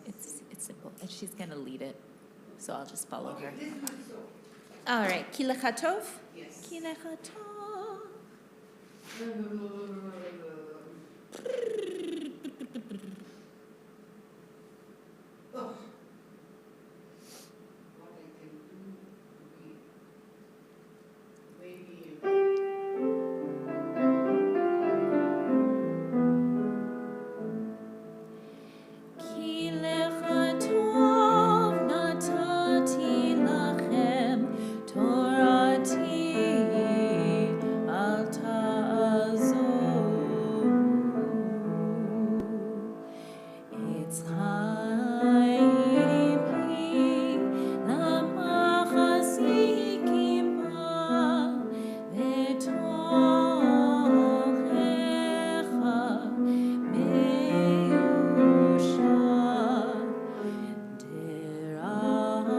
It's simple, and she's gonna lead it, so I'll just follow her. All right, ki lecha tov. Yes. Ki lecha tov. Oh. What I can do, maybe. Ki lecha tov natati lachem torati al ta'azovu. It's chaim hi lamachasikim ba v'tochecha me'usha derachecha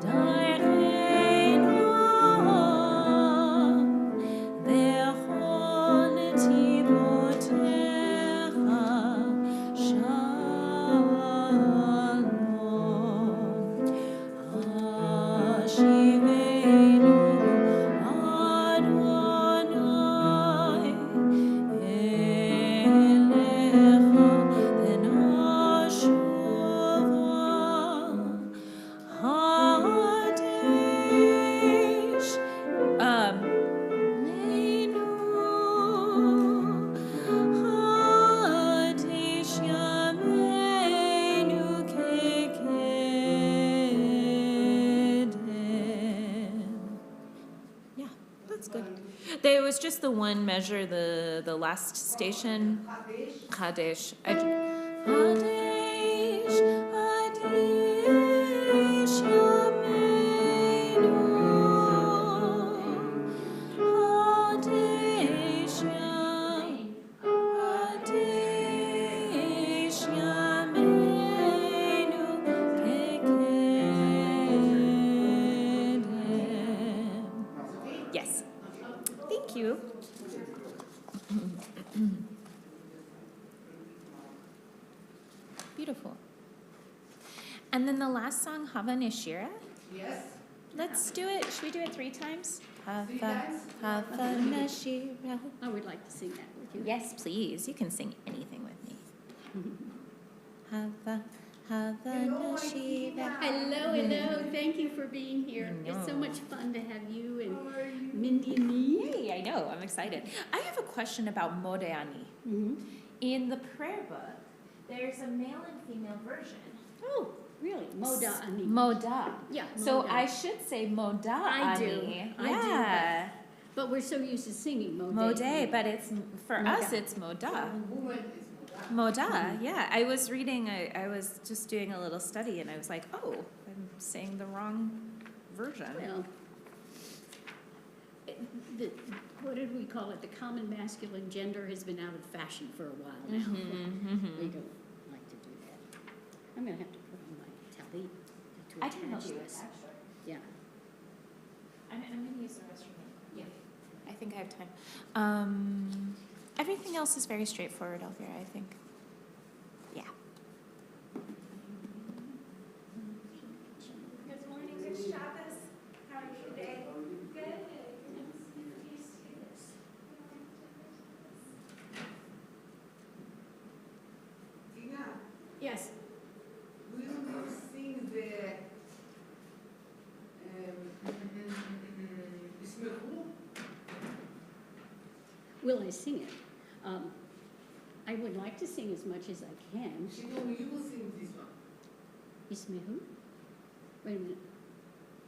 darchenu v'chol tivotecha shalom. Hashivenu Adonai elecha v'nashuva hadesh Neinu hadesh yameinu kekedem. Yeah, that's good. There was just the one measure, the last station. Kadesh. Kadesh. Kadesh. Kadesh. Yameinu. Kadesh. Kadesh. Yameinu. Kekedem. Yes. Thank you. Beautiful. And then the last song, Hava Neshira. Yes. Let's do it. Should we do it 3 times? Three Hava, times? Hava Neshira. I would like to sing that with you. Yes, please. You can sing anything with me. Hava, Hava Hello, Neshira. Hello, hello. Thank you for being here. I It's so know. much fun to have you How and are you? Mindy and me. Hey, I know. I'm excited. I have a question about Modeani. Mhm. In the prayer book, there's a male and female version. Oh, really? Moda Ani. Moda. Yeah. So Moda. I should say Moda. I do. Ani. I do, Yeah. But we're so used to singing Moda. Mode, but it's for Moda. us it's Moda. Woman is Moda, yeah. I was reading, I was just doing a little study and I was like, oh, I'm saying the wrong version. Well, what did we call it? The common masculine gender has been out of fashion for a while now. We don't like to do that. I'm going to have to put on my tally to I can help attach you with this. that, sure. Yeah. I'm going to use the restroom. Yeah. I think I have time. Everything else is very straightforward, Elvira, I think. Yeah. Good morning, good Shabbos. How are you today? Good. Tina, Yes. will you sing the Ismechu? Will I sing it? I would like to sing as much as I can. She told me you will sing this one. Ismehu? Wait a minute.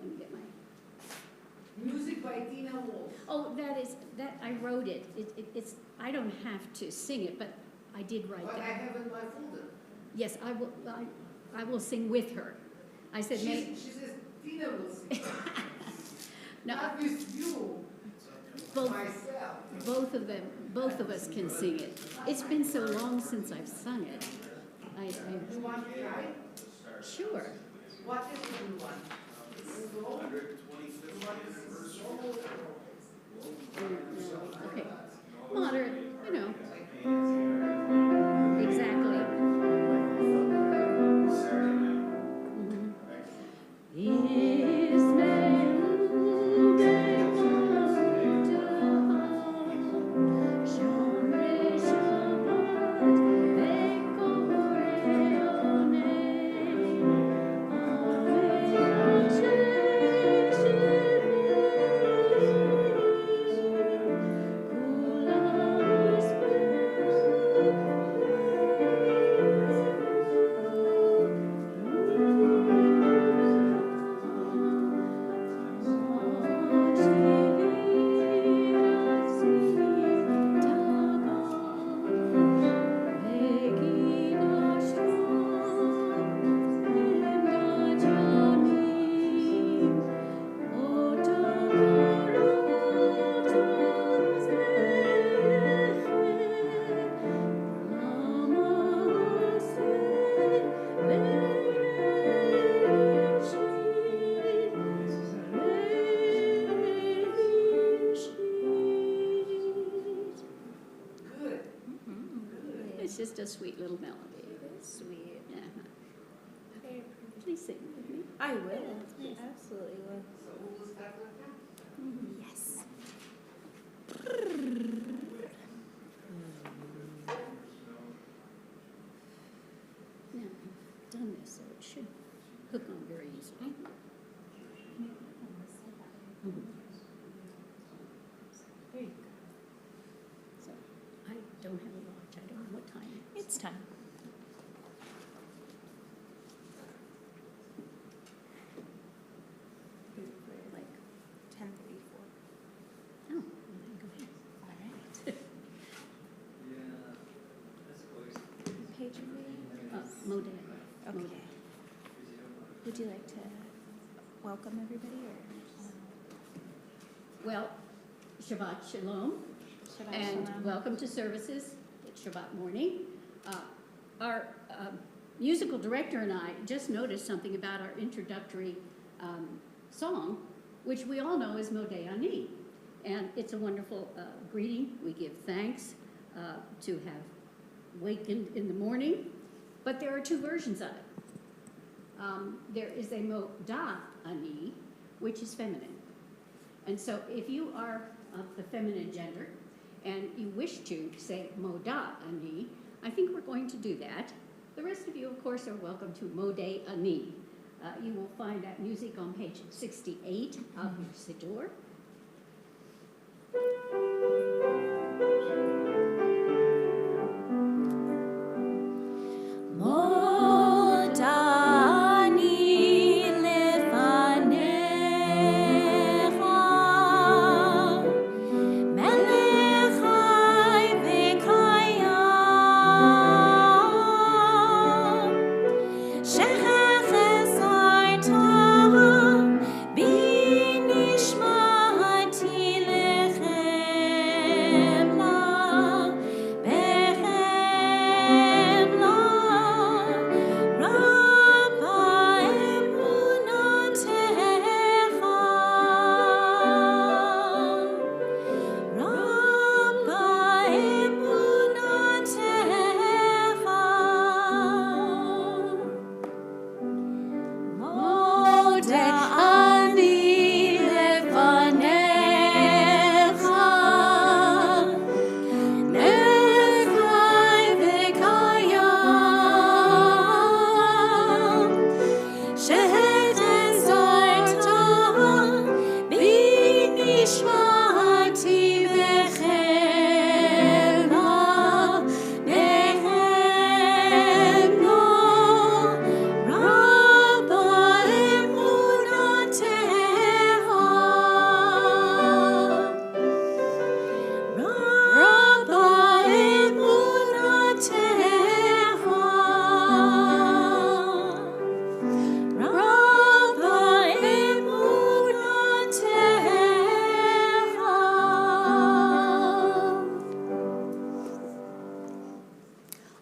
Let me get my. Music by Tina Wolf. Oh, that I wrote it. It's I don't have to sing it, but I did write But I that. have in my folder. Yes, I will sing with her. I said, She says Tina will sing. no, Not with you, both, myself. both of us can sing it. It's been so long since I've sung it. You want to try? Sure. What is the new one? Slow? You want to sing slow? Okay. Moderate, you know. It's just a sweet little melody. It is sweet. Yeah. Very Please sing with me. I will. I absolutely will. Yes. Now, I've done this, so it should hook on very easily. There you go. So I don't have a watch. I don't know what time it is. It's time. Like 10:34. Oh, well, then go ahead. All right. Page are we? Modena. Okay. Modena. Would you like to welcome everybody or? Well, Shabbat Shalom, Shabbat and Shalom. welcome to services. It's Shabbat morning. Our musical director and I just noticed something about our introductory song, which we all know is Modeh Ani. And it's a wonderful greeting. We give thanks to have wakened in the morning. But there are two versions of it. There is a Modah Ani, which is feminine. And so if you are of the feminine gender and you wish to say Modah Ani, I think we're going to do that. The rest of you, of course, are welcome to Modeh Ani. You will find that music on page 68 of your Siddur.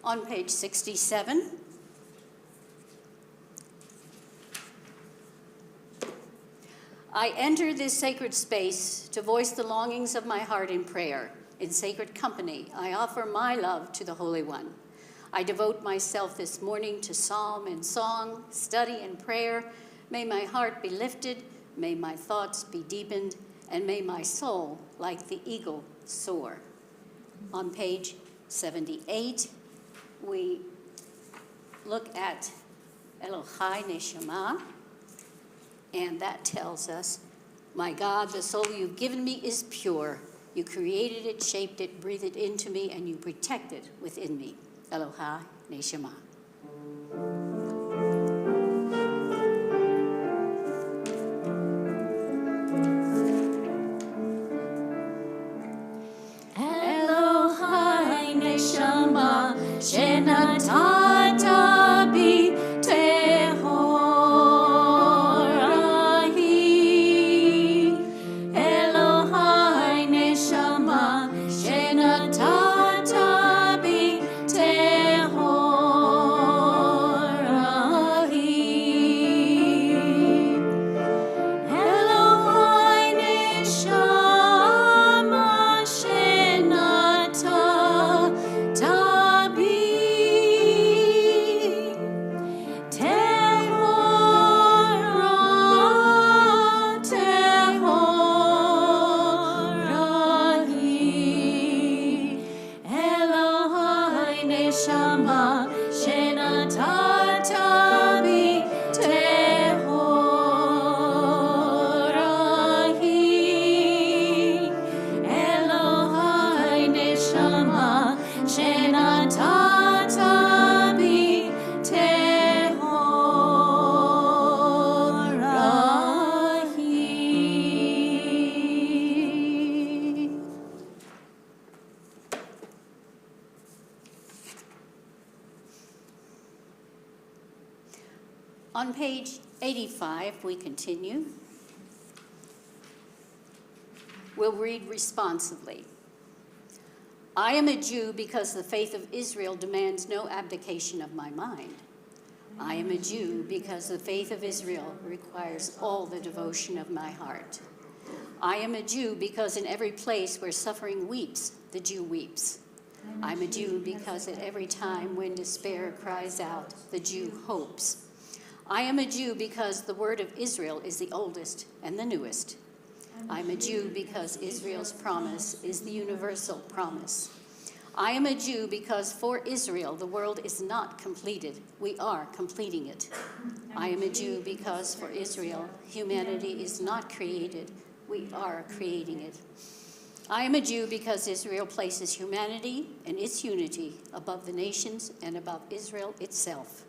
On page 67, I enter this sacred space to voice the longings of my heart in prayer. In sacred company, I offer my love to the Holy One. I devote myself this morning to psalm and song, study and prayer. May my heart be lifted, may my thoughts be deepened, and may my soul, like the eagle, soar. On page 78, we look at Elohai Neshama, and that tells us, my God, the soul you've given me is pure. You created it, shaped it, breathed it into me, and you protect it within me. Elohai Neshama. Elohai Neshama Shenatata Bi Tehor Ahi. Elohai Neshama Shenatata Bi Tehor Ahi. Elohai Neshama Shenatata Bi On page 85, we continue. We'll read responsively. I am a Jew because the faith of Israel demands no abdication of my mind. I am a Jew because the faith of Israel requires all the devotion of my heart. I am a Jew because in every place where suffering weeps, the Jew weeps. I'm a Jew because at every time when despair cries out, the Jew hopes. I am a Jew because the word of Israel is the oldest and the newest. I'm a Jew because Israel's promise is the universal promise. I am a Jew because for Israel the world is not completed. We are completing it. I am a Jew because for Israel humanity is not created. We are creating it. I am a Jew because Israel places humanity and its unity above the nations and above Israel itself.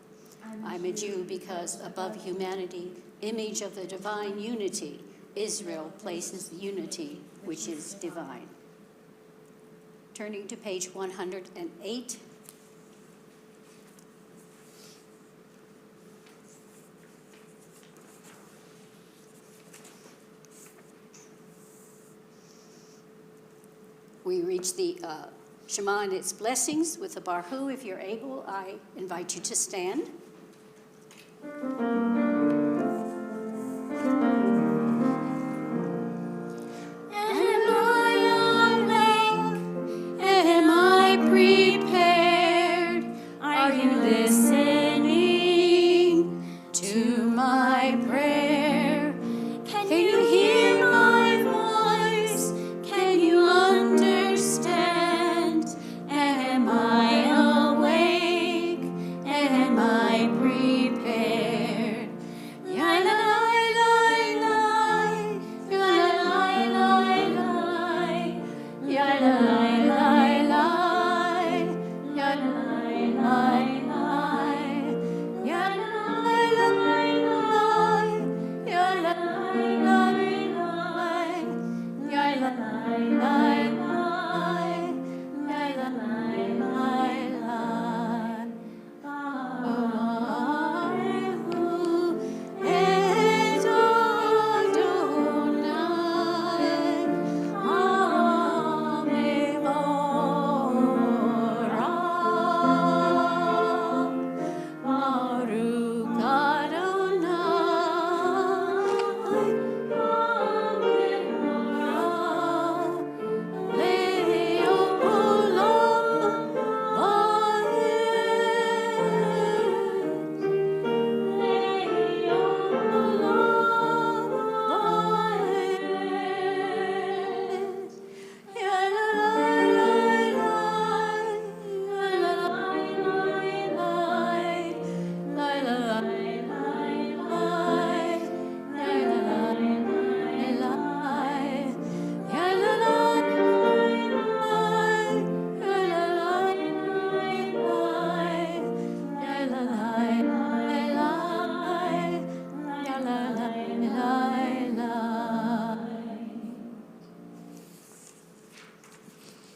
I'm a Jew because above humanity, image of the divine unity, Israel places the unity which is divine. Turning to page 108. We reach the Shema and its blessings with the Barhu. If you're able, I invite you to stand.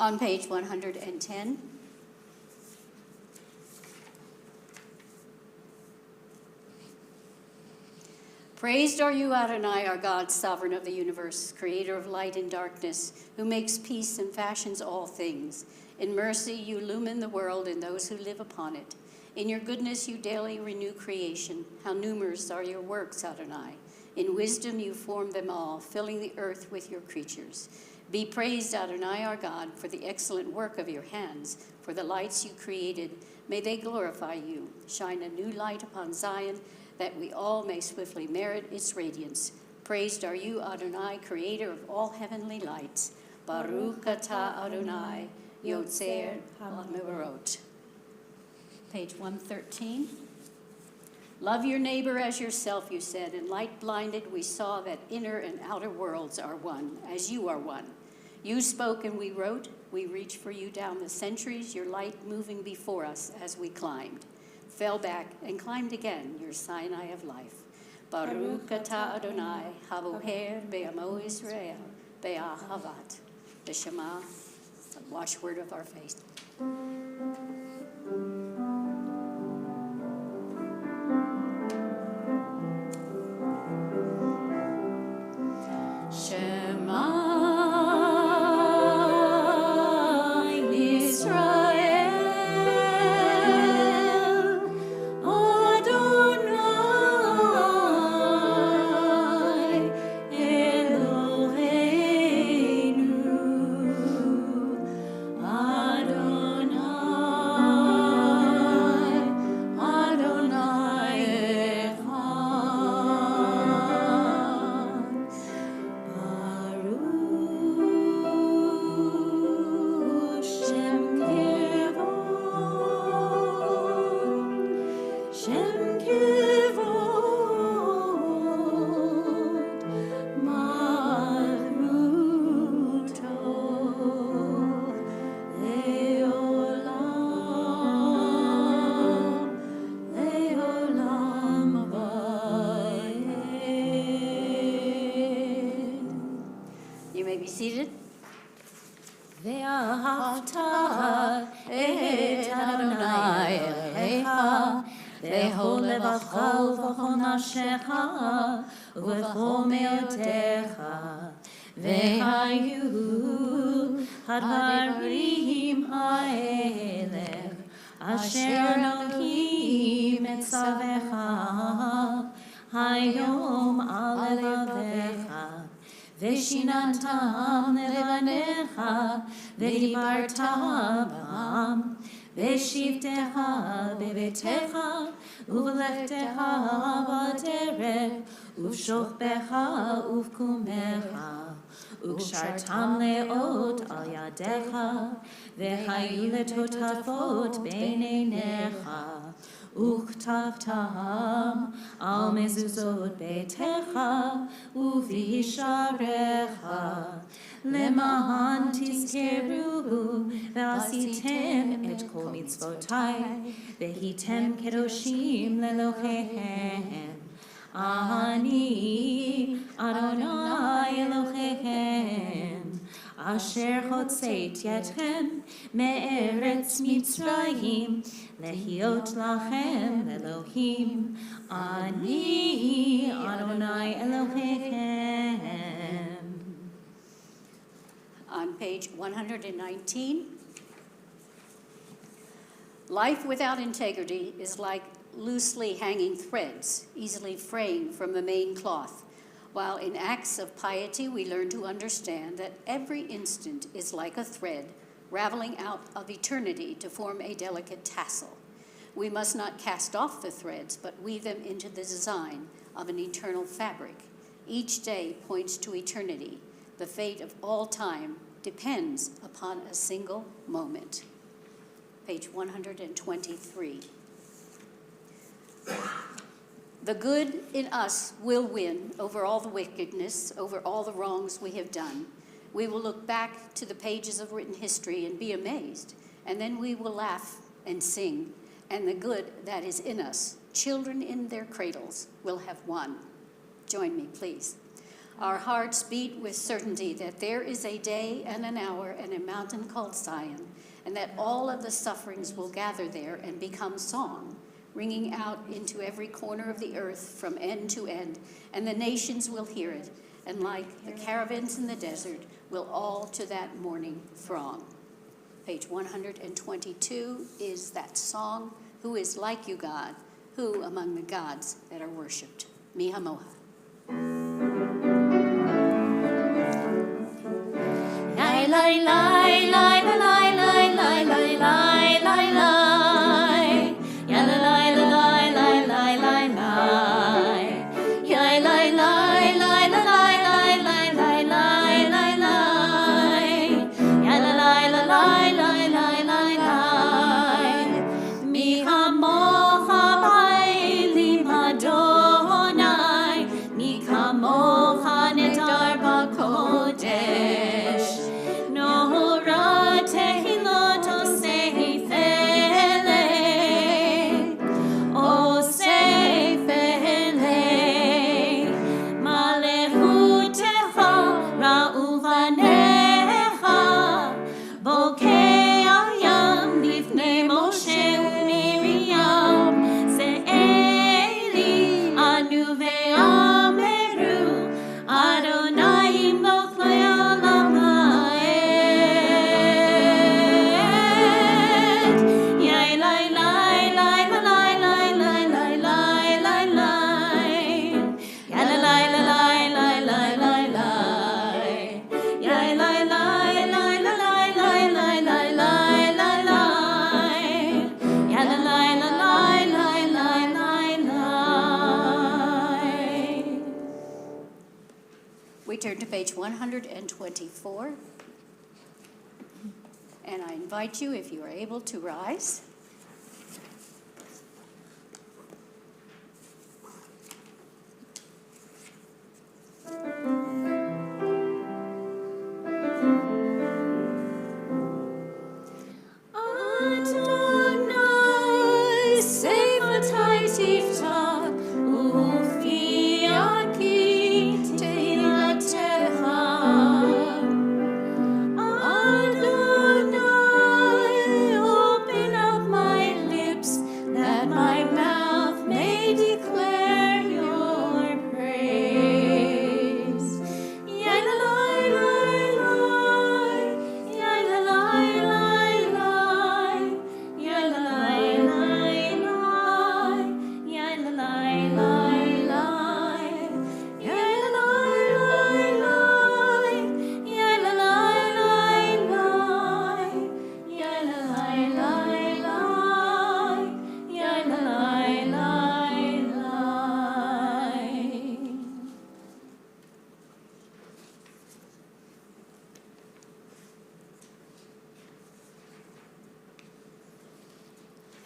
On page 110. Praised are you, Adonai, our God, sovereign of the universe, creator of light and darkness, who makes peace and fashions all things. In mercy you illumine the world and those who live upon it. In your goodness you daily renew creation. How numerous are your works, Adonai. In wisdom you form them all, filling the earth with your creatures. Be praised, Adonai, our God, for the excellent work of your hands, for the lights you created. May they glorify you. Shine a new light upon Zion, that we all may swiftly merit its radiance. Praised are you, Adonai, creator of all heavenly lights. Baruch atah Adonai, Yotzer HaMevorot. Page 113. Love your neighbor as yourself, you said, and light blinded we saw that inner and outer worlds are one, as you are one. You spoke and we wrote, we reached for you down the centuries, your light moving before us as we climbed. Fell back and climbed again, your Sinai of life. Baruch atah Adonai, Haboher be'amo Israel, be'ahavat. The Shema, the watchword of our faith. ואהבת את אדוני אלוהיך בכל לבבך ובכל נפשך ובכל מאודך. והיו הדברים האלה אשר אלוהים מצווך היום על לבביך, ושיננתם לבניך, ודיברת בם, בשבתך בביתך, ובלכתך בדרך, ובשוכבך ובקומך, וקשרתם לאות על ידיך, והיו לטוטפות בין עיניך, וכתבתם על מזוזות ביתך ובישעריך, למען תזכרו ועשיתם את כל מצוותיי, והייתם קדושים לאלוהיכם. אני אדוני אלוהיכם, אשר הוצאתי אתכם מארץ מצרים, להיות לכם אלוהים. אני אדוני אלוהיכם. On page 119, life without integrity is like loosely hanging threads, easily fraying from the main cloth, while in acts of piety we learn to understand that every instant is like a thread raveling out of eternity to form a delicate tassel. We must not cast off the threads, but weave them into the design of an eternal fabric. Each day points to eternity. The fate of all time depends upon a single moment. Page 123. The good in us will win over all the wickedness, over all the wrongs we have done. We will look back to the pages of written history and be amazed, and then we will laugh and sing, and the good that is in us, children in their cradles, will have won. Join me, please. Our hearts beat with certainty that there is a day and an hour and a mountain called Zion, and that all of the sufferings will gather there and become song, ringing out into every corner of the earth from end to end, and the nations will hear it, and like the caravans in the desert, will all to that morning throng. Page 122 is that song, Who is Like You, God? Who among the gods that are worshipped? Mi hamoha. Lai lai lai lai lai lai lai lai lai lai lai. Ya la lai la lai lai lai lai lai. Ya lai lai lai la lai lai lai lai lai lai lai. Ya la lai la lai lai lai lai lai. Mi hamocha ba'elim Adonai. Mi hamocha nedar b'kodesh. Turn to page 124, and I invite you, if you are able, to rise. Adonai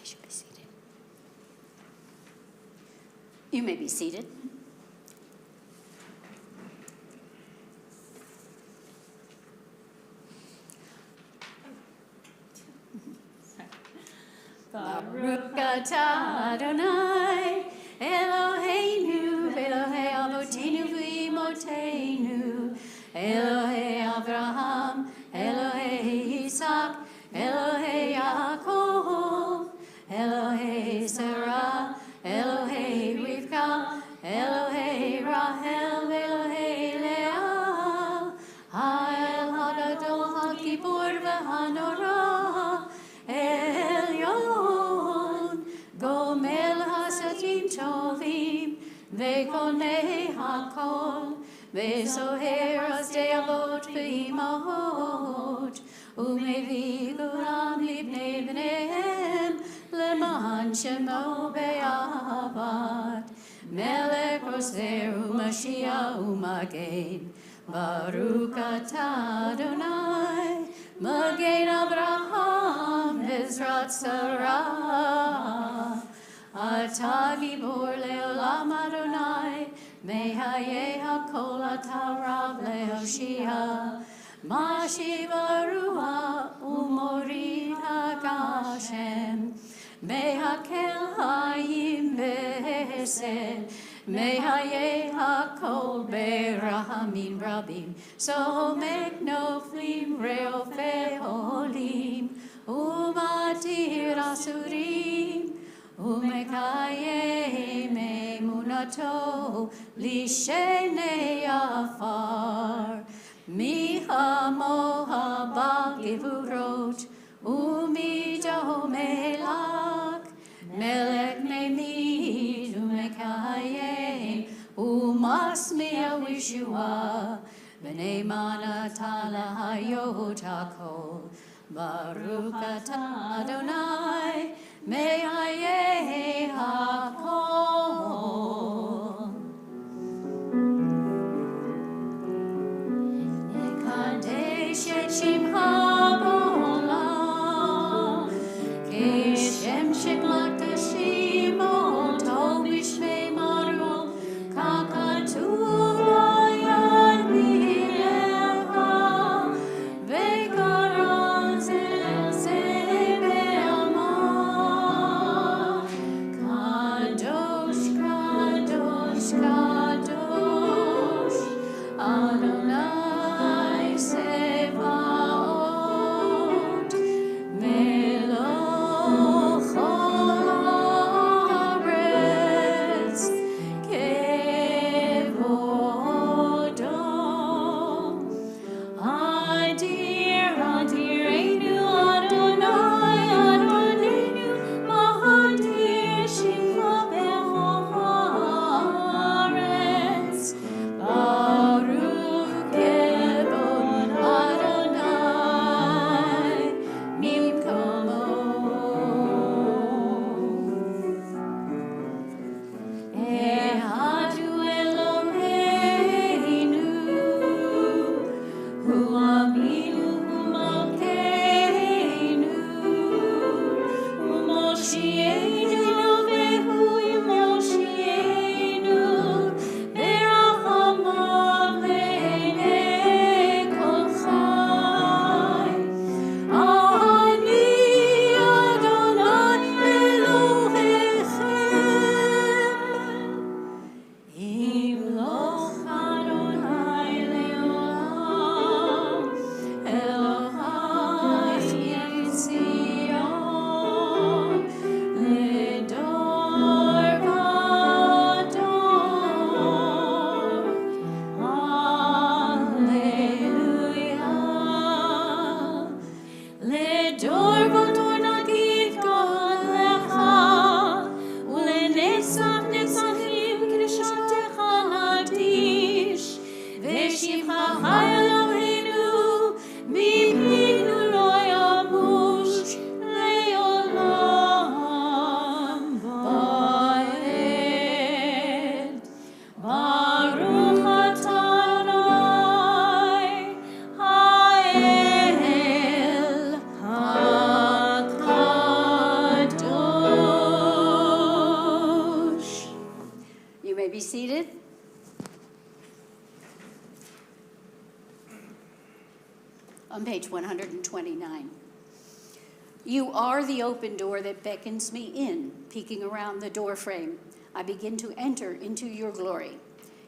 should be seated. You may be seated. Baruch atah Adonai, Eloheinu, Elohei Avotenu v'imotenu, Elohei Avraham, Elohei Isaac, Elohei Yaakov, Elohei Sarah, Elohei Rivka, Elohei Rahel, Elohei Leah, Ha'el Hagadol HaKippur v'Hanorah, Elyon, Gomel Hasadim Tovim, Vekonei Hakol, Vezoher Asdei Avot V'imahot, Umevi Gulam Libnei Bneihem, Leman Shemo Be'avat, Melech Roser U'Mashiach U'Magen, Baruch atah Adonai, Magen Abraham, Ezrat Sarah, Atah Gibor Leolam Adonai, Mehayeh HaKol Atah Rav Lehoshia, Mashiv Arua Umorid HaGashem, Mehakel Hayim Behesed, Mehayeh HaKol Berahamim Rabim, So make Noflim Reofei Olim, Umatir Asurim, Umekayem Emunato, Lishenei Afar, Miha Moha Bagivurot, Umido Melak, Melech Memid, Umekayem, Umasmia Wishua, B'nei Manatala Hayot HaKol, Baruch atah Adonai, Mehayeh HaKol. Nekadesh et Shimcha b'olam, Kishem sheklakta shimo, Tov b'shmei Maru, Kakatuv ayad milecha, Vekara zel zeh be'amah, Kadosh, Kadosh, Kadosh, Adonai Sevaot, Meloch haaretz, Kevodo. Adir, Adirenu, Adonai, Adonenu, Mahadir Shimcha b'haaretz. Baruch Kevod Adonai, Mimkomo. Ehadu Eloheinu, Hu Avinu, Hu Malkeinu, Hu Moshienu, Vehu Moshienu, Berachamav Le'nei Kol Chai. Ani Adonai Elohechem, Imloch Adonai le'olam, Elohai Yitzion, Ledor vador. Hallelujah. Ledor vador nagid lecha, ulenetzach netzachim kedushatecha nagdish, v'shivchacha Eloheinu, mipinu lo yamush le'olam va'ed. Baruch atah Adonai, Ha'el on page 129. You are the open door that beckons me in, peeking around the doorframe. I begin to enter into your glory.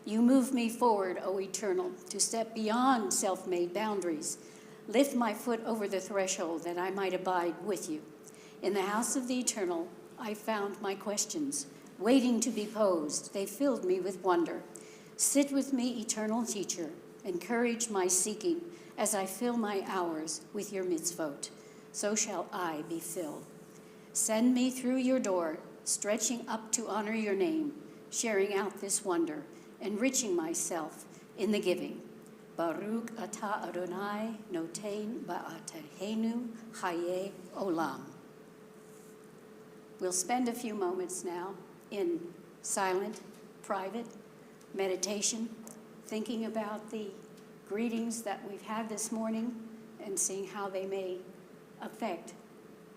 You move me forward, O Eternal, to step beyond self-made boundaries. Lift my foot over the threshold that I might abide with you. In the house of the Eternal, I found my questions, waiting to be posed. They filled me with wonder. Sit with me, eternal teacher. Encourage my seeking as I fill my hours with your mitzvot. So shall I be filled. Send me through your door, stretching up to honor your name, sharing out this wonder, enriching myself in the giving. Baruch atah Adonai noten ba'atehenu chaye olam. We'll spend a few moments now in silent, private meditation, thinking about the greetings that we've had this morning and seeing how they may affect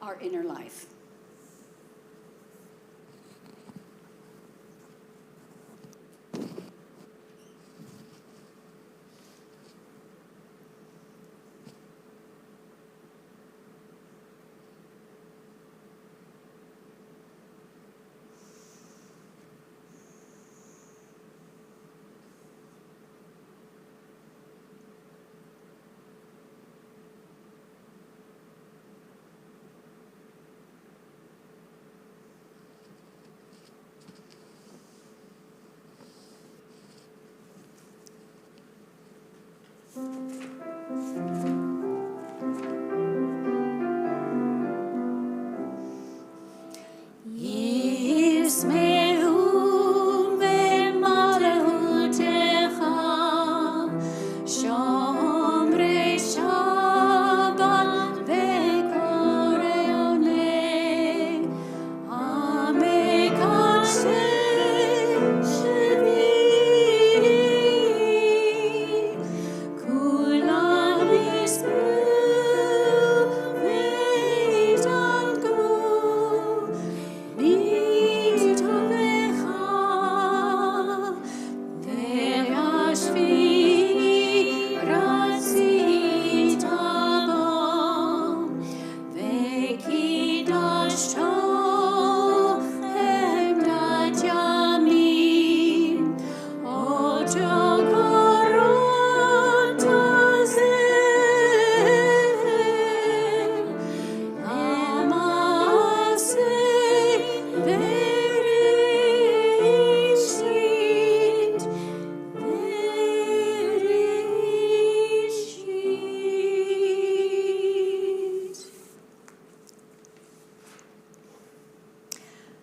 our inner life.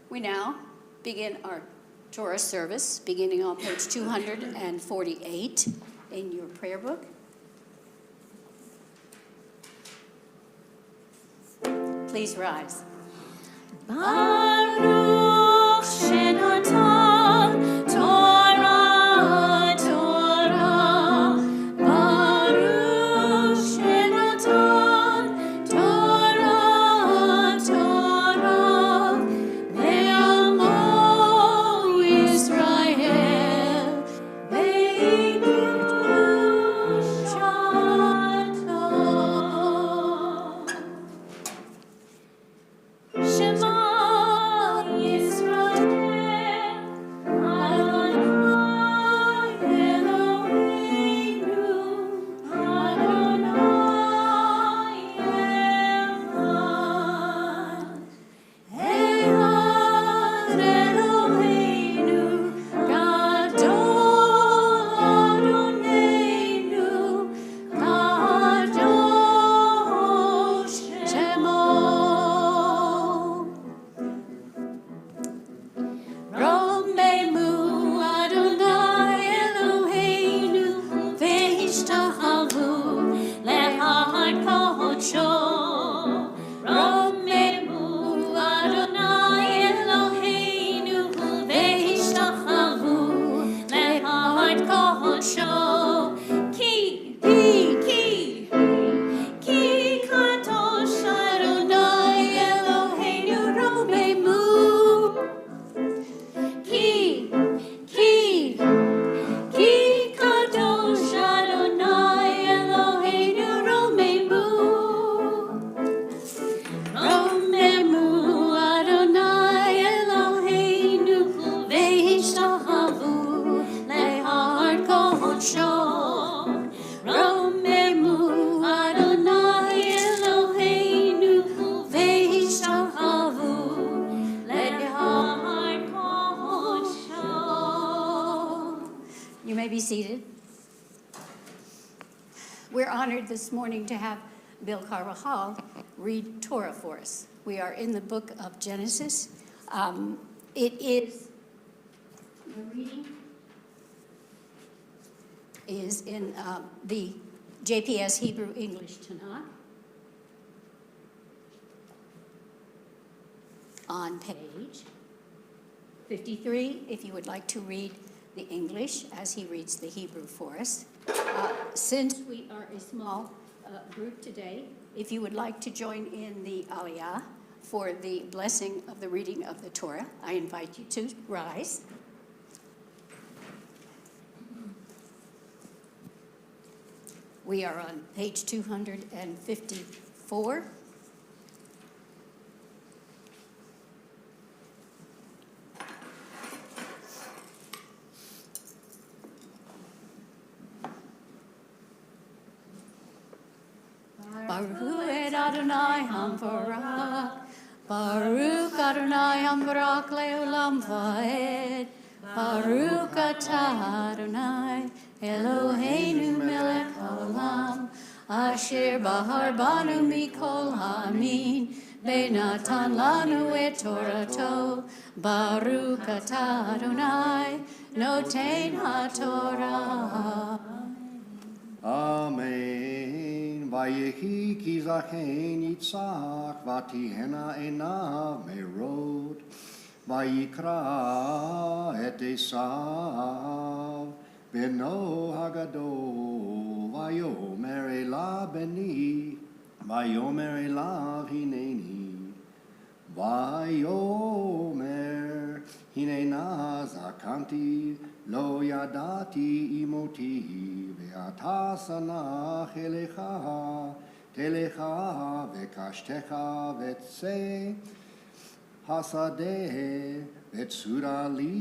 We now begin our Torah service, beginning on page 248 in your prayer book. Please rise. Baruch Shenatan Torah, Torah. Baruch Shenatan Torah, Torah. Le'amo Yisrael Be'kedushato. Shema seated. We're honored this morning to have Bill Carvajal read Torah for us. We are in the book of Genesis. The reading is in the JPS Hebrew English Tanakh on page 53, if you would like to read the English as he reads the Hebrew for us. Since we are a small group today, if you would like to join in the Aliyah for the blessing of the reading of the Torah, I invite you to rise. We are on page 254. Baruch Adonai Hamvarach, Baruch Adonai Hamvarach Leolam Vaed, Baruch Atah Adonai Eloheinu Melech Haolam, Asher Bahar Banu Mikol Ha'amin, Benatan Lanu Et Torato, Baruch Atah Adonai Noten HaTorah. Amen. Vayehi ki zachen Yitzhak vatihena enav merod. Vayikra et Esav beno hagadol. Vayomer elav beni. Vayomer elav hineni. Vayomer hinena zakanti lo yadati imoti. Ve'ata sanach elecha telecha ve'kashtecha ve'tse hasadeh ve'tsura li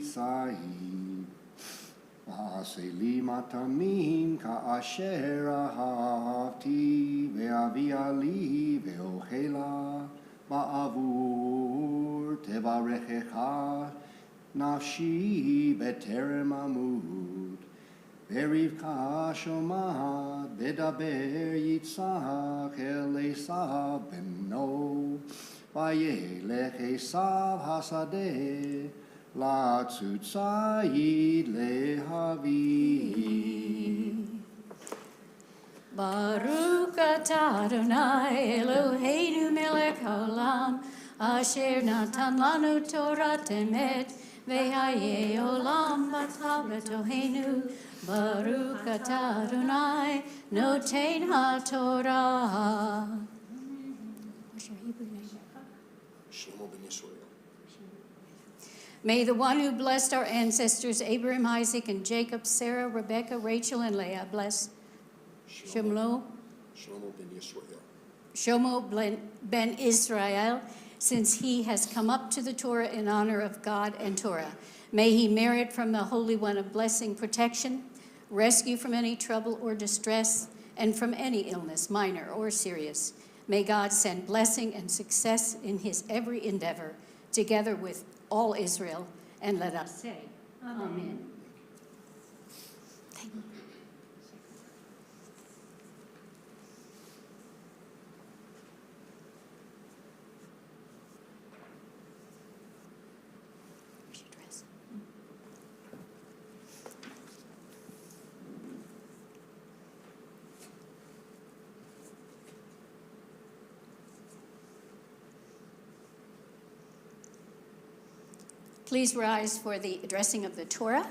sa'i va'aseli matamim ka'asher ahavti ve'avia li ve'ochela ba'avur tevarechecha nafshi beterem amud Berivka shomad bedaber Yitzhak el Esav beno vayelech Esav hasadeh latzutzayid lehavi. Baruch atah Adonai Eloheinu melech haolam, asher natan lanu Torah emet, ve'haye olam b'tcha b'tohenu. Baruch atah Adonai noten HaTorah. What's your Hebrew name? Shlomo ben Yisrael. May the one who blessed our ancestors, Abraham, Isaac, and Jacob, Sarah, Rebekah, Rachel, and Leah, bless Shlomo ben Yisrael. Shomo ben Israel, since he has come up to the Torah in honor of God and Torah. May he merit from the Holy One of blessing, protection, rescue from any trouble or distress, and from any illness, minor or serious. May God send blessing and success in his every endeavor, together with all Israel, and let us say, Amen. Thank you. Where's your dress? Please rise for the addressing of the Torah.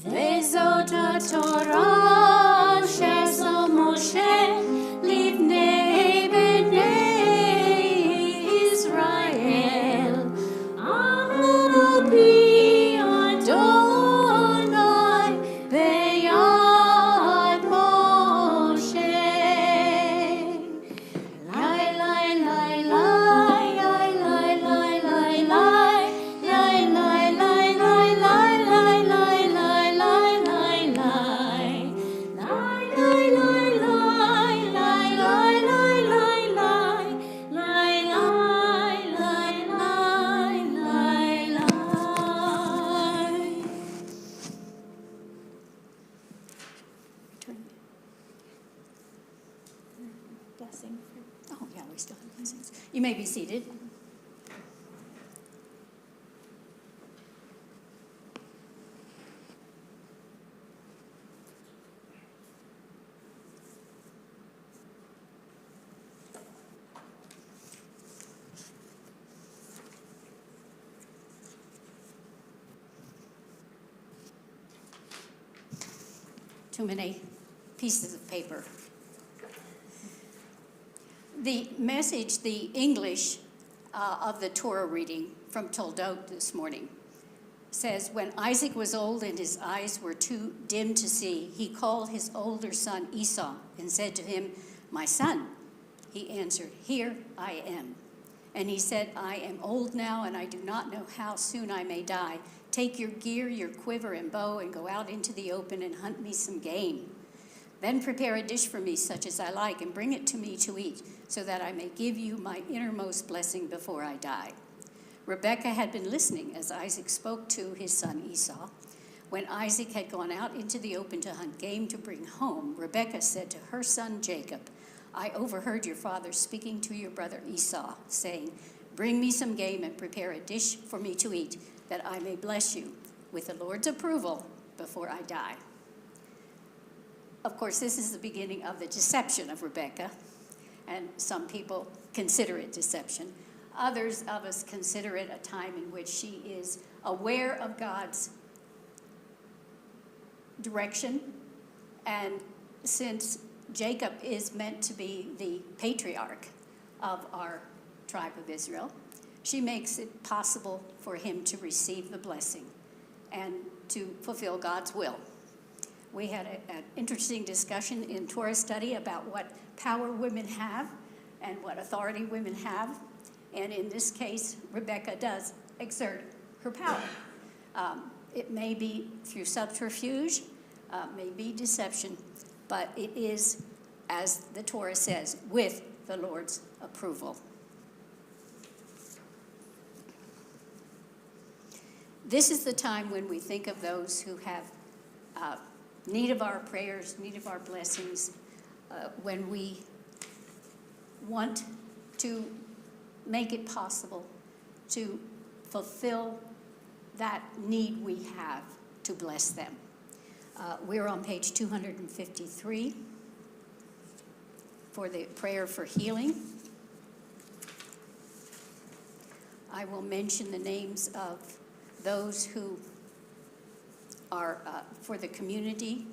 Vezot HaTorah she'asa Moshe livnei bnei Israel. Al pi Adonai beyad Moshe. Lai, lai, lai, lai, lai, lai, lai, lai, lai, lai, lai, lai, lai, lai, lai, lai, lai, lai, lai, lai. blessing for. Oh, yeah, we still have blessings. You may be seated. Too many pieces of paper. The message, the English of the Torah reading from Toldot this morning says, when Isaac was old and his eyes were too dim to see, he called his older son Esau and said to him, "My son." He answered, "Here I am." And he said, "I am old now, and I do not know how soon I may die. Take your gear, your quiver and bow, and go out into the open and hunt me some game. Then prepare a dish for me such as I like, and bring it to me to eat, so that I may give you my innermost blessing before I die." Rebekah had been listening as Isaac spoke to his son Esau. When Isaac had gone out into the open to hunt game to bring home, Rebekah said to her son Jacob, "I overheard your father speaking to your brother Esau, saying, 'Bring me some game and prepare a dish for me to eat, that I may bless you with the Lord's approval before I die.'" Of course, this is the beginning of the deception of Rebekah, and some people consider it deception. Others of us consider it a time in which she is aware of God's direction, and since Jacob is meant to be the patriarch of our tribe of Israel, she makes it possible for him to receive the blessing and to fulfill God's will. We had an interesting discussion in Torah study about what power women have and what authority women have. And in this case, Rebekah does exert her power. It may be through subterfuge, may be deception, but it is, as the Torah says, with the Lord's approval. This is the time when we think of those who have need of our prayers, need of our blessings, when we want to make it possible to fulfill that need we have to bless them. We're on page 253 for the prayer for healing. I will mention the names of those who are for the community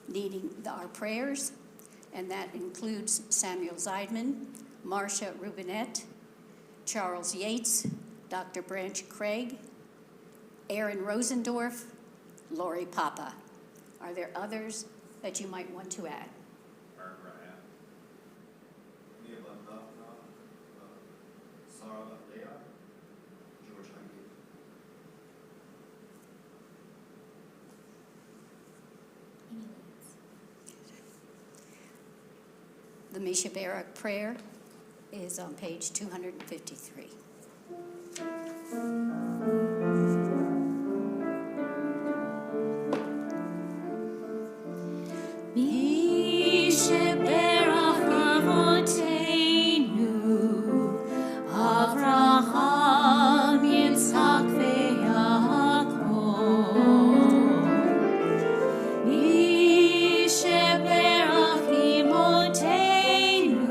needing our prayers, and that includes Samuel Zeidman, Marcia Rubinet, Charles Yates, Dr. Branch Craig, Aaron Rosendorf, Lori Papa. Are there others that you might want to add? Barbara Ann. Neva Dafna, Sarah Lea, George Hanke. The Misha Barak prayer is on page 253. Avraham, Yitzhak, veYaakov. Misheberach Imotenu,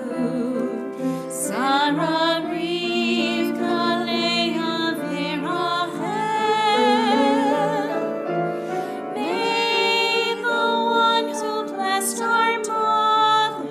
Sarah, Rivka, Leah, veRachel. May the one who blessed our mother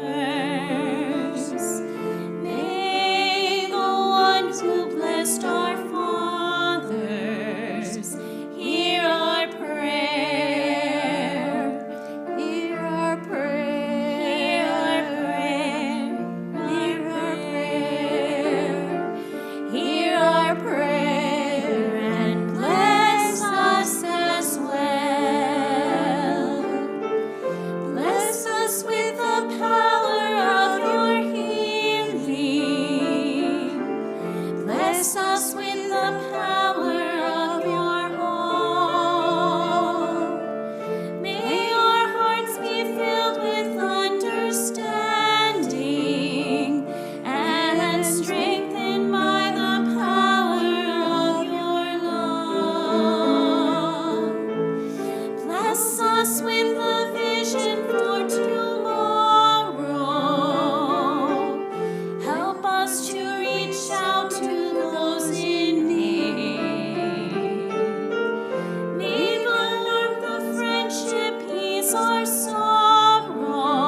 ease our sorrow.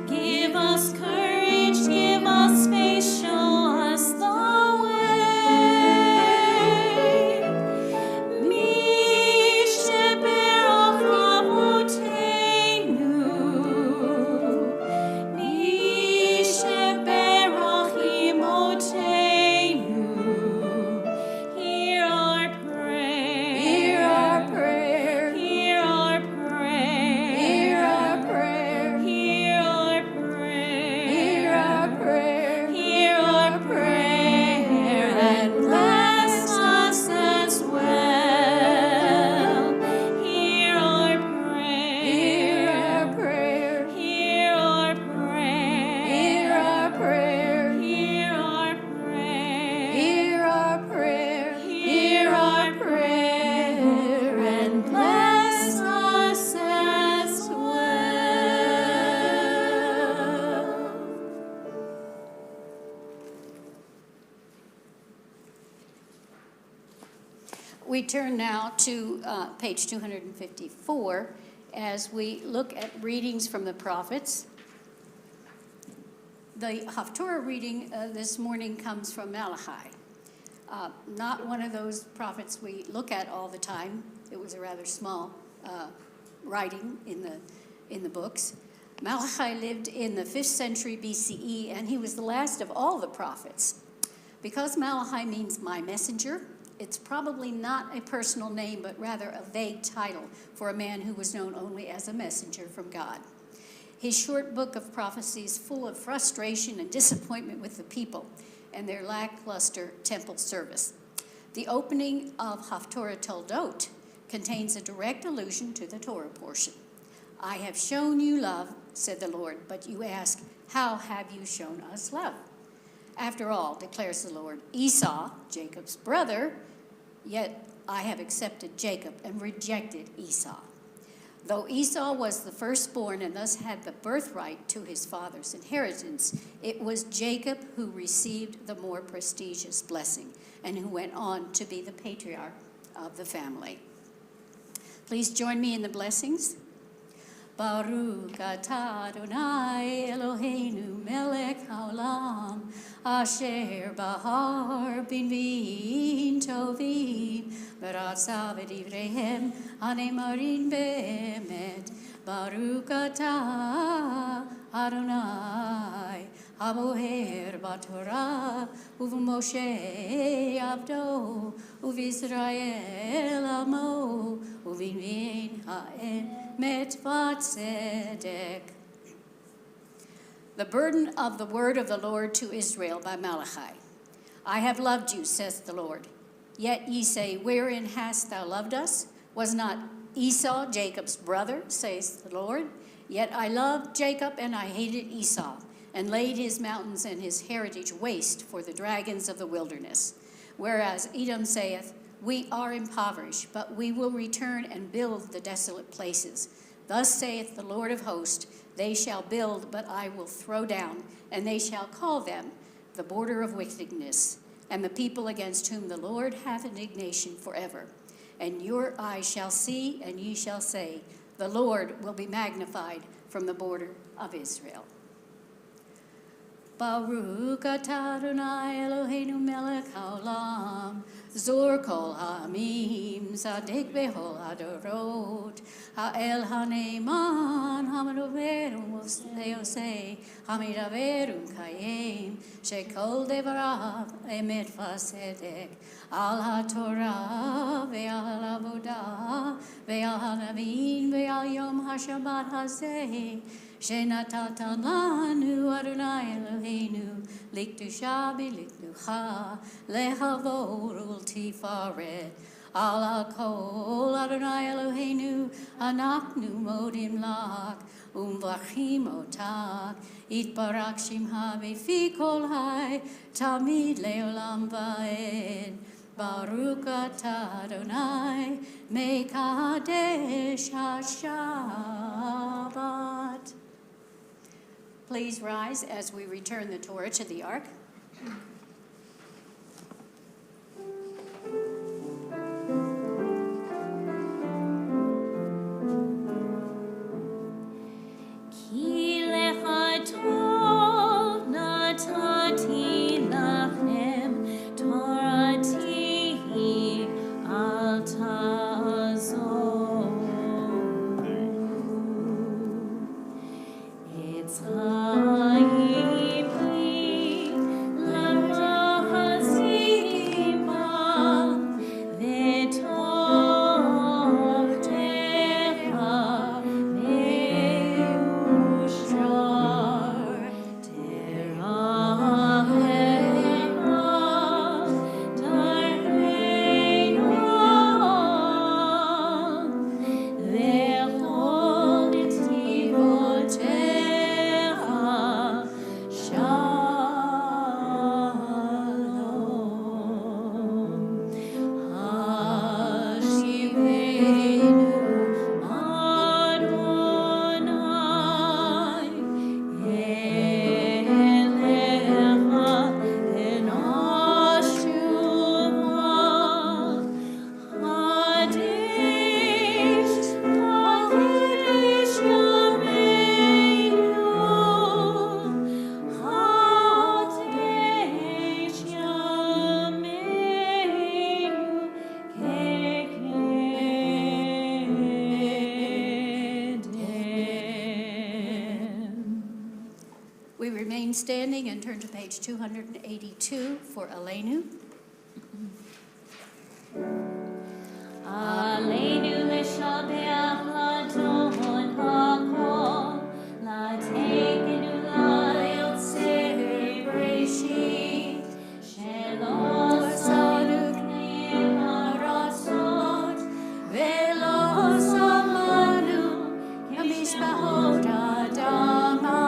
Give us courage, give us faith, show us the way. Mi sheberach Avotenu, mi sheberach Imotenu. Hear our prayer. Hear our prayer. Hear our prayer. Hear our prayer. Hear our prayer. Hear our prayer. Hear our prayer and bless us as well. Hear our prayer. Hear our prayer. Hear our prayer. Hear our prayer. Hear our prayer. Hear our prayer. Hear our prayer and bless us as well. We turn now to page 254 as we look at readings from the prophets. The Haftorah reading this morning comes from Malachi. Not one of those prophets we look at all the time. It was a rather small writing in the books. Malachi lived in the 5th century BCE, and he was the last of all the prophets. Because Malachi means my messenger, it's probably not a personal name, but rather a vague title for a man who was known only as a messenger from God. His short book of prophecy is full of frustration and disappointment with the people and their lackluster temple service. The opening of Haftorah Toldot contains a direct allusion to the Torah portion. I have shown you love, said the Lord, but you ask, how have you shown us love? After all, declares the Lord, Esau, Jacob's brother, yet I have accepted Jacob and rejected Esau. Though Esau was the firstborn and thus had the birthright to his father's inheritance, it was Jacob who received the more prestigious blessing and who went on to be the patriarch of the family. Please join me in the blessings. Baruch atah Adonai Eloheinu melech haolam asher bahar binvin tovim v'ratzav v'divreihem hanemarin be'emet. Baruch atah Adonai hamoher b'Torah uv'Moshe avdo uv'Yisrael amo uv'invin ha'emet v'tzedek. The burden of the word of the Lord to Israel by Malachi. I have loved you, saith the Lord. Yet ye say, wherein hast thou loved us? Was not Esau Jacob's brother, saith the Lord? Yet I loved Jacob and I hated Esau, and laid his mountains and his heritage waste for the dragons of the wilderness. Whereas Edom saith, we are impoverished, but we will return and build the desolate places. Thus saith the Lord of hosts, they shall build, but I will throw down, and they shall call them the border of wickedness, and the people against whom the Lord hath indignation forever. And your eyes shall see, and ye shall say, the Lord will be magnified from the border of Israel. Baruch atah Adonai Eloheinu melech haolam, zor kol ha'amim, tzaddik b'chol hadorot, ha'el ha'neiman, ha'medover u'mosei, ha'medaver u'mkayem, shekol devarav emet v'tzedek, al ha'torah ve'al ha'avodah, ve'al ha'navim, ve'al yom ha'shabbat hazeh, Shenatata lanu Adonai Eloheinu likdusha b'likducha lehavor ultifaret al hakol Adonai Eloheinu anachnu modim lak umvachim otak itbarak shimha b'fi kol hai tamid leolam va'ed Baruch atah Adonai mekadesh hashabbat. Please rise as we return the Torah to the ark. We remain standing and turn to page 282 for Aleinu. Aleinu l'shabeach l'adon hakol, l'tekenu l'yotzei breshit, shelo sanu k'nei haratzot, velo samanu k'mishpachot adama,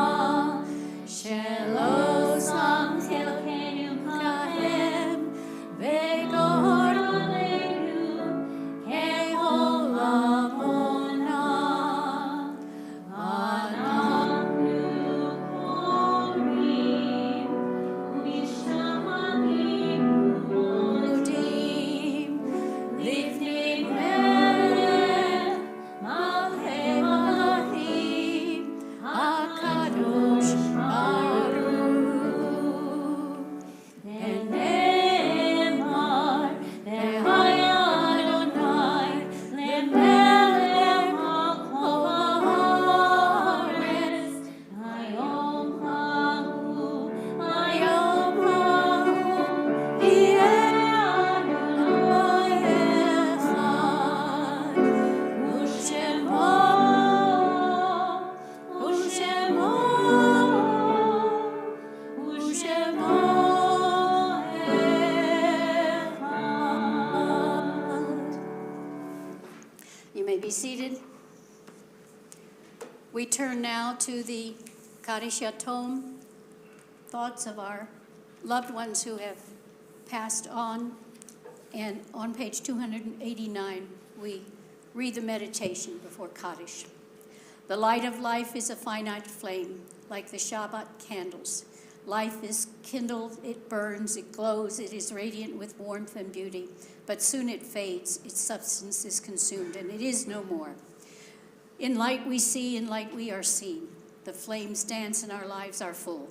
shelo sam tilkenu kahem, vegor aleinu kehol amona, anachnu korim, u'mishamanim u'modim, lifnei melech malchei malachim, HaKadosh Baruch. V'ne'emar v'haya Adonai lemelech hakol haaretz, hayom hahu yeh Adonai echad, u'shemo echad. You may be seated. We turn now to the Kaddish Yatom, thoughts of our loved ones who have passed on. And on page 289, we read the meditation before Kaddish. The light of life is a finite flame, like the Shabbat candles. Life is kindled, it burns, it glows, it is radiant with warmth and beauty. But soon it fades, its substance is consumed, and it is no more. In light we see, in light we are seen. The flames dance and our lives are full.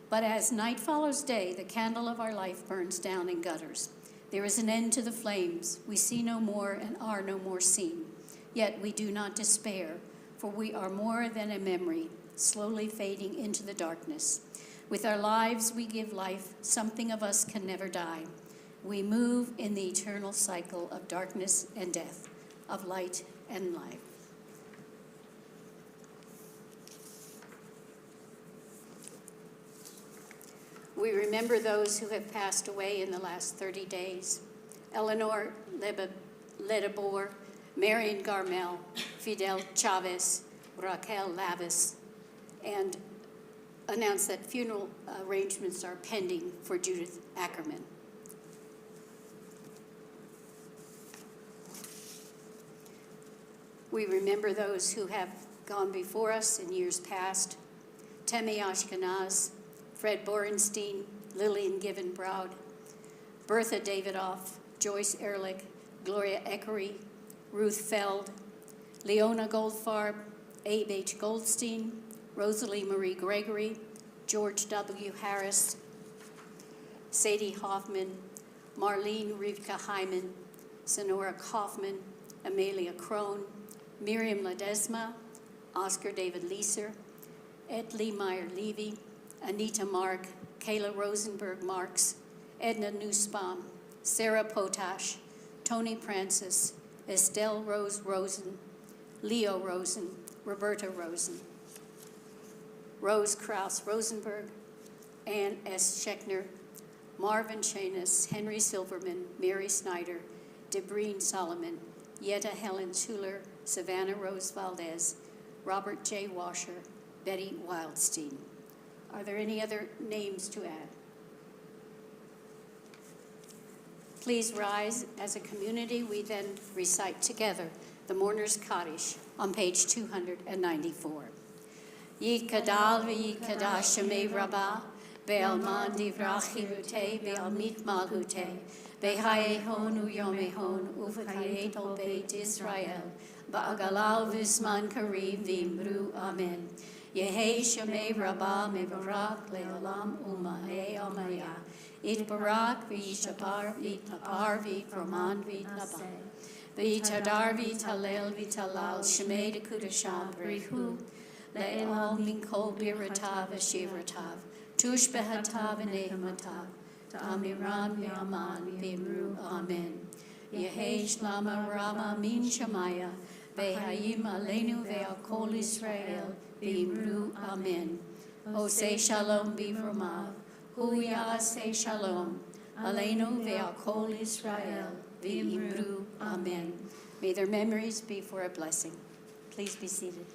But as night follows day, the candle of our life burns down in gutters. There is an end to the flames. We see no more and are no more seen. Yet we do not despair, for we are more than a memory, slowly fading into the darkness. With our lives we give life, something of us can never die. We move in the eternal cycle of darkness and death, of light and life. We remember those who have passed away in the last 30 days. Eleanor Ledabor, Marion Garmel, Fidel Chavez, Raquel Lavis, and announce that funeral arrangements are pending for Judith Ackerman. We remember those who have gone before us in years past. Temi Ashkenaz, Fred Borenstein, Lillian Given-Brown, Bertha Davidoff, Joyce Ehrlich, Gloria Eckery, Ruth Feld, Leona Goldfarb, Abe H. Goldstein, Rosalie Marie Gregory, George W. Harris, Sadie Hoffman, Marlene Rivka Hyman, Sonora Kaufman, Amelia Crone, Miriam Ledesma, Oscar David Leeser, Ed Lee Meyer Levy, Anita Mark, Kayla Rosenberg Marks, Edna Nussbaum, Sarah Potash, Tony Francis, Estelle Rose Rosen, Leo Rosen, Roberta Rosen, Rose Krause Rosenberg, Ann S. Schechner, Marvin Chanis, Henry Silverman, Mary Snyder, Debreen Solomon, Yetta Helen Schuler, Savannah Rose Valdez, Robert J. Washer, Betty Wildstein. Are there any other names to add? Please rise. As a community, we then recite together the Mourner's Kaddish on page 294. Yikadal v'yikadash shemei rabbah, be'alman divrach chirutei, be'almit malhutei, be'hayehon u'yomehon, u'v'chayet ol beit Israel, ba'agalal v'zman karev v'imru amen. Yehei shemei rabbah mevarak le'olam u'ma'eh amaya, itbarak v'yishapar v'yitnapar v'yitroman v'yitnapah. V'yitadar v'yitalel v'yitalal shemei dekudasham v'rihu, le'el min kol biratav v'shiratav, tush behatav v'nehematav, ta'amiran v'yaman v'imru amen. Yehei shlama rama min shamaya, v'hayim aleinu ve'al kol Israel, v'imru amen. Osei shalom bivromav, hu ya'aseh shalom, aleinu ve'al kol Israel, v'imru amen. May their memories be for a blessing. Please be seated.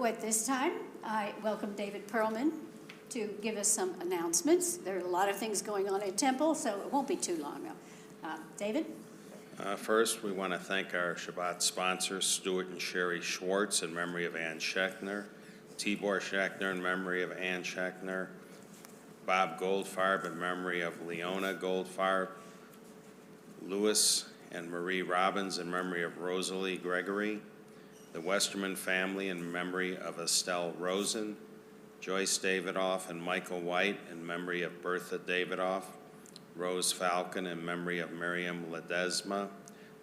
At this time, I welcome David Perlman to give us some announcements. There are a lot of things going on in Temple, so it won't be too long. David? First, we want to thank our Shabbat sponsors, Stuart and Sherry Schwartz, in memory of Ann Schechner, Tibor Schechner in memory of Ann Schechner, Bob Goldfarb in memory of Leona Goldfarb, Louis and Marie Robbins in memory of Rosalie Gregory, the Westerman family in memory of Estelle Rosen, Joyce Davidoff and Michael White in memory of Bertha Davidoff, Rose Falcon in memory of Miriam Ledesma,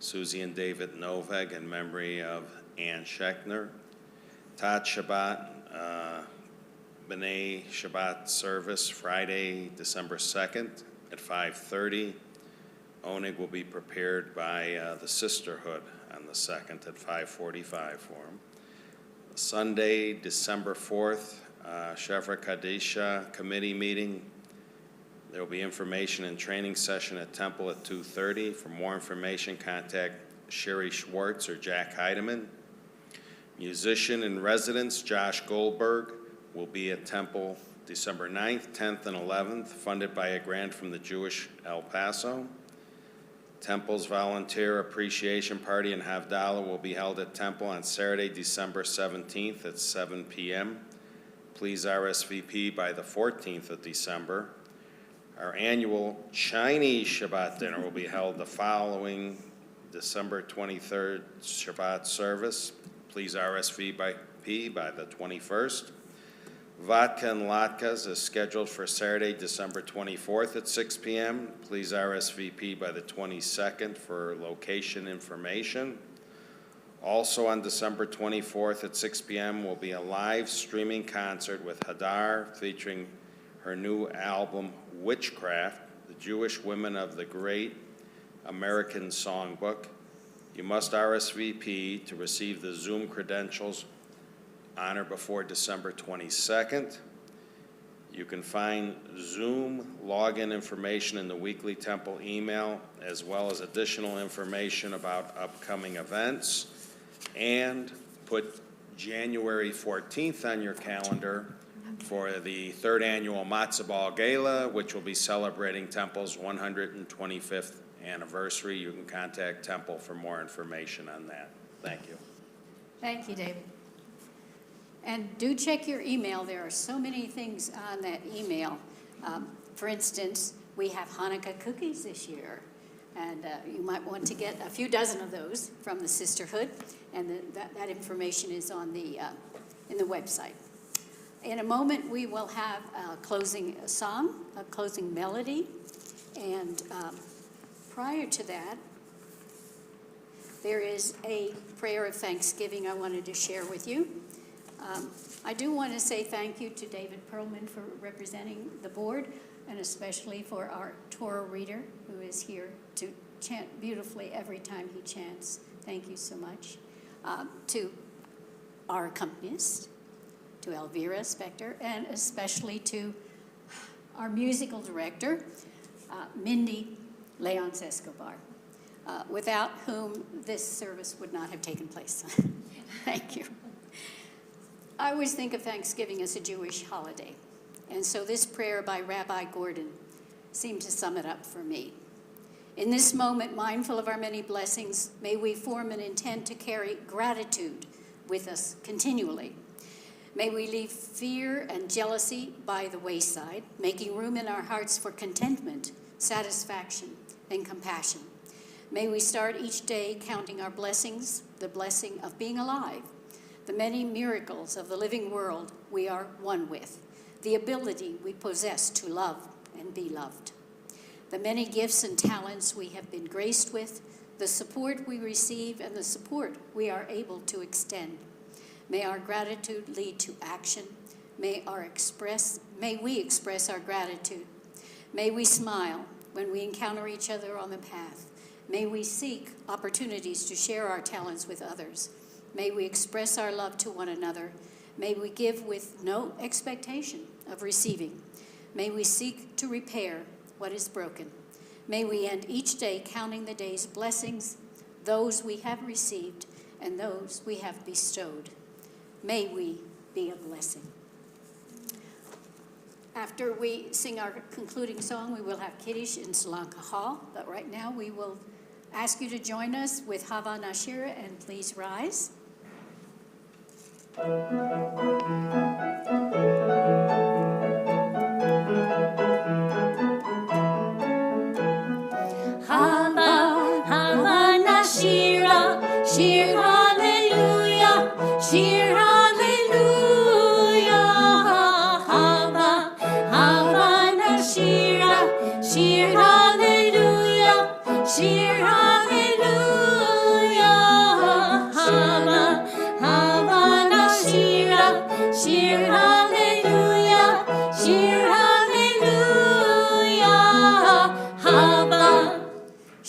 Susie and David Novak in memory of Ann Schechner. Todd Shabbat, B'nai Shabbat service Friday, December 2nd at 5:30. Oneg will be prepared by the Sisterhood on the 2nd at 5:45 for him. Sunday, December 4th, Shevra Kadisha committee meeting. There will be information and training session at Temple at 2:30. For more information, contact Sherry Schwartz or Jack Heidemann. Musician in residence Josh Goldberg will be at Temple December 9th, 10th, and 11th, funded by a grant from the Jewish El Paso. Temple's Volunteer Appreciation Party in Havdalah will be held at Temple on Saturday, December 17th at 7 p.m. Please RSVP by the 14th of December. Our annual Chinese Shabbat dinner will be held the following December 23rd Shabbat service. Please RSVP by the 21st. Vodka and Latkes is scheduled for Saturday, December 24th at 6 p.m. Please RSVP by the 22nd for location information. Also on December 24th at 6 p.m. will be a live streaming concert with Hadar featuring her new album, Witchcraft, the Jewish Women of the Great American Songbook. You must RSVP to receive the Zoom credentials on or before December 22nd. You can find Zoom login information in the weekly Temple email, as well as additional information about upcoming events. And put January 14th on your calendar for the third annual Matzah Ball Gala, which will be celebrating Temple's 125th anniversary. You can contact Temple for more information on that. Thank you. Thank you, David. And do check your email. There are so many things on that email. For instance, we have Hanukkah cookies this year, and you might want to get a few dozen of those from the Sisterhood, and that information is on the in the website. In a moment, we will have a closing song, a closing melody, and prior to that, there is a prayer of thanksgiving I wanted to share with you. I do want to say thank you to David Perlman for representing the board, and especially for our Torah reader, who is here to chant beautifully every time he chants. Thank you so much. To our accompanist, to Elvira Spector, and especially to our musical director, Mindy Leons Escobar, without whom this service would not have taken place. Thank you. I always think of Thanksgiving as a Jewish holiday, and so this prayer by Rabbi Gordon seemed to sum it up for me. In this moment, mindful of our many blessings, may we form an intent to carry gratitude with us continually. May we leave fear and jealousy by the wayside, making room in our hearts for contentment, satisfaction, and compassion. May we start each day counting our blessings, the blessing of being alive, the many miracles of the living world we are one with, the ability we possess to love and be loved, the many gifts and talents we have been graced with, the support we receive, and the support we are able to extend. May our gratitude lead to action. May we express our gratitude. May we smile when we encounter each other on the path. May we seek opportunities to share our talents with others. May we express our love to one another. May we give with no expectation of receiving. May we seek to repair what is broken. May we end each day counting the day's blessings, those we have received and those we have bestowed. May we be a blessing. After we sing our concluding song, we will have Kiddush in Solanka Hall, but right now we will ask you to join us with Hava Nashira, and please rise. Hava Nashira, Shir Hallelujah, Shir Hallelujah. Hava Nashira, Shir Hallelujah, Shir Hallelujah.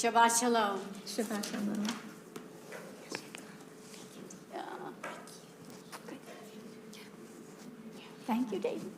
Shabbat shalom. Shabbat shalom. Yeah. Thank you, David.